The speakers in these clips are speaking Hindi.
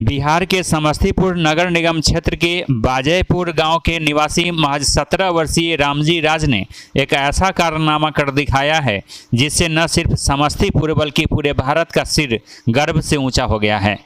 बिहार के समस्तीपुर नगर निगम क्षेत्र के बाजयपुर गांव के निवासी महज 17 वर्षीय रामजी राज ने एक ऐसा कारनामा कर दिखाया है जिससे न सिर्फ समस्तीपुर बल्कि पूरे भारत का सिर गर्व से ऊंचा हो गया है।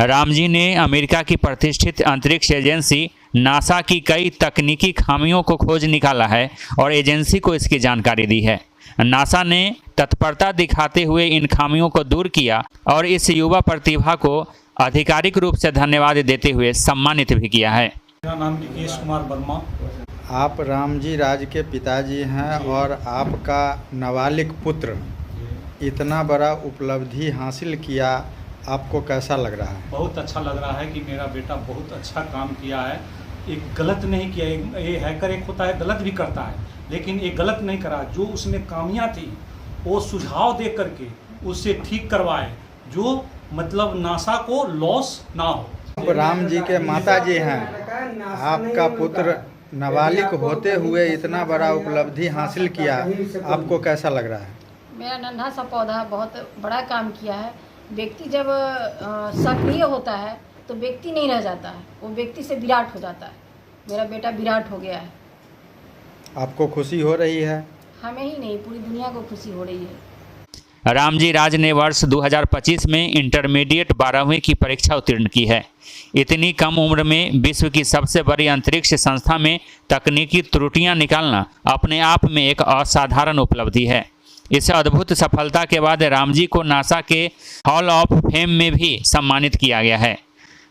रामजी ने अमेरिका की प्रतिष्ठित अंतरिक्ष एजेंसी नासा की कई तकनीकी खामियों को खोज निकाला है और एजेंसी को इसकी जानकारी दी है। नासा ने तत्परता दिखाते हुए इन खामियों को दूर किया और इस युवा प्रतिभा को आधिकारिक रूप से धन्यवाद देते हुए सम्मानित भी किया है। मेरा नाम निकेश कुमार वर्मा। आप रामजी राज के पिताजी हैं और आपका नाबालिग पुत्र इतना बड़ा उपलब्धि हासिल किया, आपको कैसा लग रहा है? बहुत अच्छा लग रहा है कि मेरा बेटा बहुत अच्छा काम किया है। एक गलत नहीं किया। ये हैकर एक होता है गलत भी करता है, लेकिन ये गलत नहीं करा। जो उसमें खामियां थी वो सुझाव दे करके उससे ठीक करवाए, जो मतलब नासा को लॉस ना हो। आप राम जी के माता जी हैं, आपका पुत्र नाबालिग होते हुए इतना बड़ा उपलब्धि हासिल किया, आपको कैसा लग रहा है? मेरा नन्हा सा पौधा बहुत बड़ा काम किया है। व्यक्ति जब सक्रिय होता है तो व्यक्ति नहीं रह जाता है, वो व्यक्ति से विराट हो जाता है। मेरा बेटा विराट हो गया है। आपको खुशी हो रही है? हमें ही नहीं, पूरी दुनिया को खुशी हो रही है। रामजी राज ने वर्ष 2025 में इंटरमीडिएट 12वीं की परीक्षा उत्तीर्ण की है। इतनी कम उम्र में विश्व की सबसे बड़ी अंतरिक्ष संस्था में तकनीकी त्रुटियां निकालना अपने आप में एक असाधारण उपलब्धि है। इस अद्भुत सफलता के बाद रामजी को नासा के हॉल ऑफ फेम में भी सम्मानित किया गया है।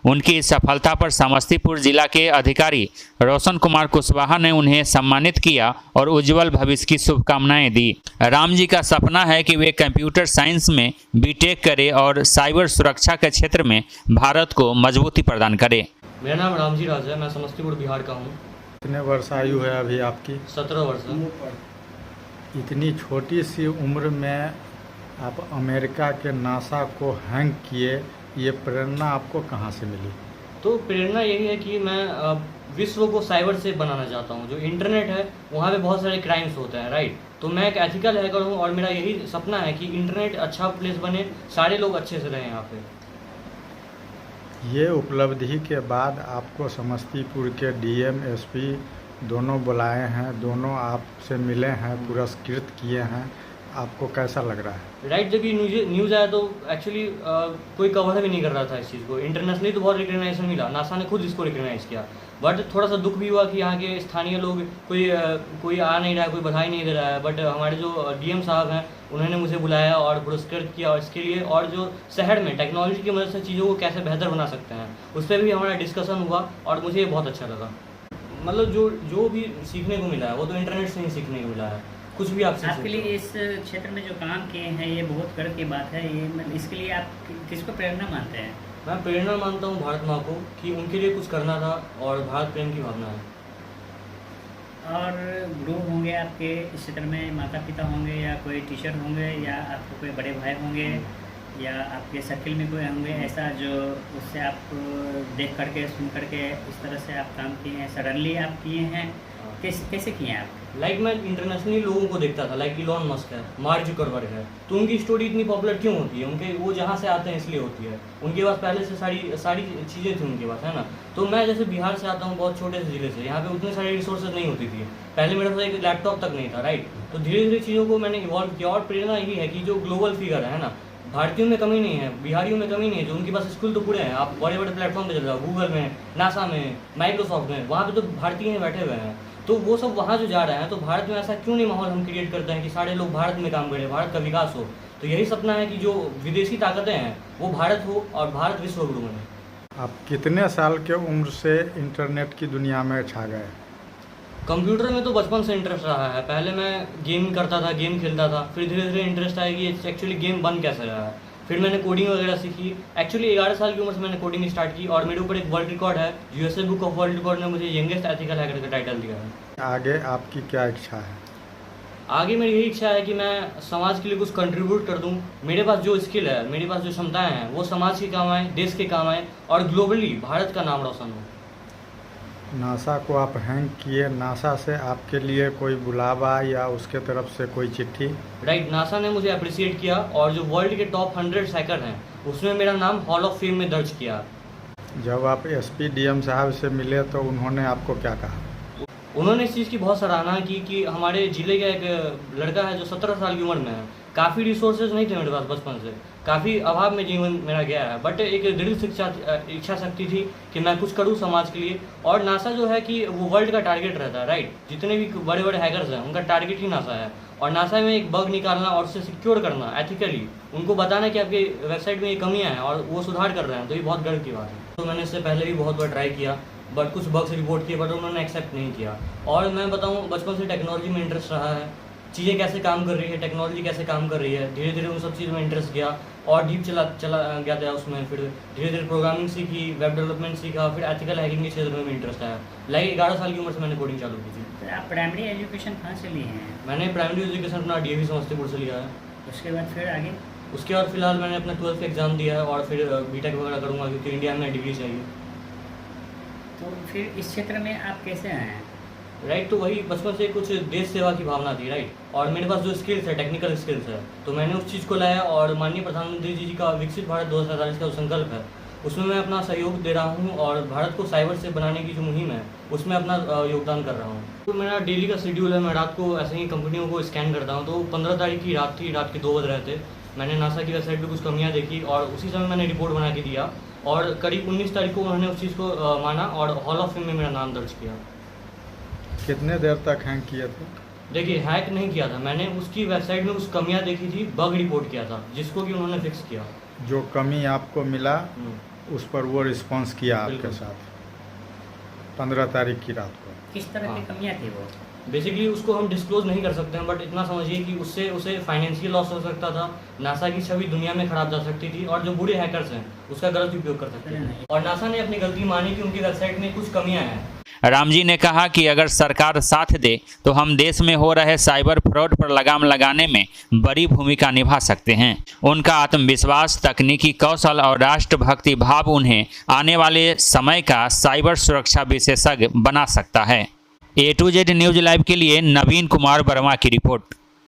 उनकी इस सफलता पर समस्तीपुर जिला के अधिकारी रोशन कुमार कुशवाहा ने उन्हें सम्मानित किया और उज्जवल भविष्य की शुभकामनाएं दी। राम जी का सपना है कि वे कंप्यूटर साइंस में बीटेक करें और साइबर सुरक्षा के क्षेत्र में भारत को मजबूती प्रदान करें। मेरा नाम रामजी राज है, मैं समस्तीपुर बिहार का हूँ। कितने वर्ष आयु है अभी आपकी? 17 वर्ष है। इतनी छोटी सी उम्र में आप अमेरिका के नासा को हैंक किए, ये प्रेरणा आपको कहाँ से मिली? तो प्रेरणा यही है कि मैं विश्व को साइबर सेफ बनाना चाहता हूँ। जो इंटरनेट है वहाँ पे बहुत सारे क्राइम्स होते हैं, राइट। तो मैं एक एथिकल हैकर हूँ और मेरा यही सपना है कि इंटरनेट अच्छा प्लेस बने, सारे लोग अच्छे से रहें यहाँ पे। ये उपलब्धि के बाद आपको समस्तीपुर के डीएम एसपी दोनों बुलाए हैं, दोनों आपसे मिले हैं, पुरस्कृत किए हैं, आपको कैसा लग रहा है? राइट, जब ये न्यूज़ आया तो एक्चुअली कोई कवर भी नहीं कर रहा था इस चीज़ को। इंटरनेशनली तो बहुत रिकग्नाइजेशन मिला, नासा ने खुद इसको रिकग्नाइज किया, बट थोड़ा सा दुख भी हुआ कि यहाँ के स्थानीय लोग कोई आ नहीं रहा है, कोई बधाई नहीं दे रहा है। बट हमारे जो डीएम साहब हैं उन्होंने मुझे बुलाया और पुरस्कृत किया, और इसके लिए और जो शहर में टेक्नोलॉजी की मदद से चीज़ों को कैसे बेहतर बना सकते हैं उस पर भी हमारा डिस्कशन हुआ और मुझे ये बहुत अच्छा लगा। मतलब जो भी सीखने को मिला है वो तो इंटरनेट से ही सीखने को मिला है। कुछ भी आप आपके लिए इस क्षेत्र में जो काम किए हैं ये बहुत गर्व की बात है। ये इसके लिए आप किसको प्रेरणा मानते हैं? मैं प्रेरणा मानता हूँ भारत माँ को, कि उनके लिए कुछ करना था और भारत प्रेम की भावना है। और गुरु होंगे आपके इस क्षेत्र में, माता पिता होंगे या कोई टीचर होंगे या आपके कोई बड़े भाई होंगे या आपके सर्किल में कोई होंगे ऐसा जो उससे आप देख करके सुन करके इस तरह से आप काम किए हैं, सडनली आप किए हैं, कैसे किए हैं आप? मैं इंटरनेशनली लोगों को देखता था, इलॉन मस्क है, मार्क जुकरबर्ग है, तो उनकी स्टोरी इतनी पॉपुलर क्यों होती है? उनके वो जहाँ से आते हैं इसलिए होती है। उनके पास पहले से सारी चीज़ें थी उनके पास, है ना। तो मैं जैसे बिहार से आता हूँ, बहुत छोटे से ज़िले से, यहाँ पे उतने सारे रिसोर्सेज नहीं होती थी। पहले मेरे पास एक लैपटॉप तक नहीं था, राइट। तो धीरे धीरे चीज़ों को मैंने इवॉल्व किया और प्रेरणा यही है कि जो ग्लोबल फिगर है ना, भारतीयों में कमी नहीं है, बिहारियों में कमी नहीं है, जो उनके पास स्कूल तो पूरे हैं। आप बड़े बड़े प्लेटफॉर्म पे चल जाओ, गूगल में, नासा में, माइक्रोसॉफ्ट में, वहाँ पे तो भारतीय बैठे हुए हैं। तो वो सब वहाँ जो जा रहे हैं, तो भारत में ऐसा क्यों नहीं माहौल हम क्रिएट करते हैं कि सारे लोग भारत में काम करें, भारत का विकास हो। तो यही सपना है कि जो विदेशी ताकतें हैं वो भारत हो और भारत विश्व गुरु बने। आप कितने साल के उम्र से इंटरनेट की दुनिया में छा गए? कंप्यूटर में तो बचपन से इंटरेस्ट रहा है। पहले मैं गेम करता था, गेम खेलता था, फिर धीरे धीरे इंटरेस्ट आया कि एक्चुअली गेम बन कैसे रहा है। फिर मैंने कोडिंग वगैरह सीखी। एक्चुअली 11 साल की उम्र से मैंने कोडिंग स्टार्ट की और मेरे ऊपर एक वर्ल्ड रिकॉर्ड है। USA book of world record ने मुझे यंगेस्ट एथिकल हैकर का टाइटल दिया है। आगे आपकी क्या इच्छा है? आगे मेरी यही इच्छा है कि मैं समाज के लिए कुछ कंट्रीब्यूट कर दूं। मेरे पास जो स्किल है, मेरे पास जो क्षमताएं हैं, वो समाज के काम आए, देश के काम आए और ग्लोबली भारत का नाम रोशन हो। नासा को आप हैंक किए, नासा से आपके लिए कोई बुलावा या उसके तरफ से कोई चिट्ठी? राइट, नासा ने मुझे अप्रिशिएट किया और जो वर्ल्ड के टॉप 100 हैकर हैं उसमें मेरा नाम हॉल ऑफ फेम में दर्ज किया। जब आप एसपी डीएम साहब से मिले तो उन्होंने आपको क्या कहा? उन्होंने इस चीज़ की बहुत सराहना की कि हमारे ज़िले का एक लड़का है जो 17 साल की उम्र में है। काफ़ी रिसोर्सेज नहीं थे मेरे पास बचपन से, काफ़ी अभाव में जीवन मेरा गया है, बट एक दृढ़ इच्छा शक्ति थी कि मैं कुछ करूँ समाज के लिए। और नासा जो है कि वो वर्ल्ड का टारगेट रहता है, राइट। जितने भी बड़े बड़े हैकर्स हैं उनका टारगेट ही नासा है, और नासा में एक बग निकालना और उसे सिक्योर करना एथिकली, उनको बताना कि आपकी वेबसाइट में ये कमियाँ हैं और वो सुधार कर रहे हैं, तो ये बहुत गर्व की बात है। तो मैंने इससे पहले भी बहुत बार ट्राई किया, बट कुछ बग्स रिपोर्ट किए, बट उन्होंने एक्सेप्ट नहीं किया। और मैं बताऊँ, बचपन से टेक्नोलॉजी में इंटरेस्ट रहा है, चीज़ें कैसे काम कर रही है, टेक्नोलॉजी कैसे काम कर रही है, धीरे धीरे उन सब चीज़ में इंटरेस्ट गया और डीप चला गया था उसमें। फिर धीरे धीरे प्रोग्रामिंग सीखी, वेब डेवलपमेंट सीखा, फिर एथिकल हैकिंग के क्षेत्र में भी इंटरेस्ट आया। लाइक 11 साल की उम्र से मैंने कोडिंग चालू की थी। तो आप प्राइमरी एजुकेशन कहाँ से लिए हैं? मैंने प्राइमरी एजुकेशन अपना DAV समस्तीपुर से लिया है। उसके बाद फिर आगे? उसके बाद फिलहाल मैंने अपना 12th एग्जाम दिया है और फिर BTech वगैरह करूँगा, क्योंकि इंडिया में डिग्री चाहिए। तो फिर इस क्षेत्र में आप कैसे आए हैं? राइट, तो वही बचपन से कुछ देश सेवा की भावना थी, राइट। और मेरे पास जो स्किल्स है, टेक्निकल स्किल्स है, तो मैंने उस चीज़ को लाया और माननीय प्रधानमंत्री जी का विकसित भारत 2047 का जो संकल्प है उसमें मैं अपना सहयोग दे रहा हूँ और भारत को साइबर से बनाने की जो मुहिम है उसमें अपना योगदान कर रहा हूँ। तो मेरा डेली का शेड्यूल है, मैं रात को ऐसे ही कंपनियों को स्कैन करता हूँ। तो 15 तारीख की रात थी, रात के 2 बज रहे थे, मैंने नासा की वेबसाइट पर कुछ कमियाँ देखी और उसी समय मैंने रिपोर्ट बना के दिया और करीब 19 तारीख को उन्होंने उस चीज़ को माना और हॉल ऑफ फेम में मेरा नाम दर्ज किया। कितने देर तक हैंग किए थे? देखिए, हैक नहीं किया था मैंने, उसकी वेबसाइट में कुछ कमियां देखी थी, बग रिपोर्ट किया था जिसको कि उन्होंने फिक्स किया। जो कमी आपको मिला उस पर वो रिस्पांस किया आपके बिल्कुल। साथ 15 तारीख की रात को। किस तरह की हाँ। कमियाँ थी वो? बेसिकली उसको हम डिस्क्लोज नहीं कर सकते हैं, बट इतना समझिए कि उससे उसे फाइनेंशियल लॉस हो सकता था, नासा की छवि दुनिया में खराब जा सकती थी और जो बुरे हैकर्स हैं उसका गलत उपयोग कर सकते थे। और नासा ने अपनी गलती मानी कि उनकी वेबसाइट में कुछ कमियां हैं। राम जी ने कहा कि अगर सरकार साथ दे तो हम देश में हो रहे साइबर फ्रॉड पर लगाम लगाने में बड़ी भूमिका निभा सकते हैं। उनका आत्मविश्वास, तकनीकी कौशल और राष्ट्रभक्ति भाव उन्हें आने वाले समय का साइबर सुरक्षा विशेषज्ञ बना सकता है। A to Z news live के लिए नवीन कुमार वर्मा की रिपोर्ट।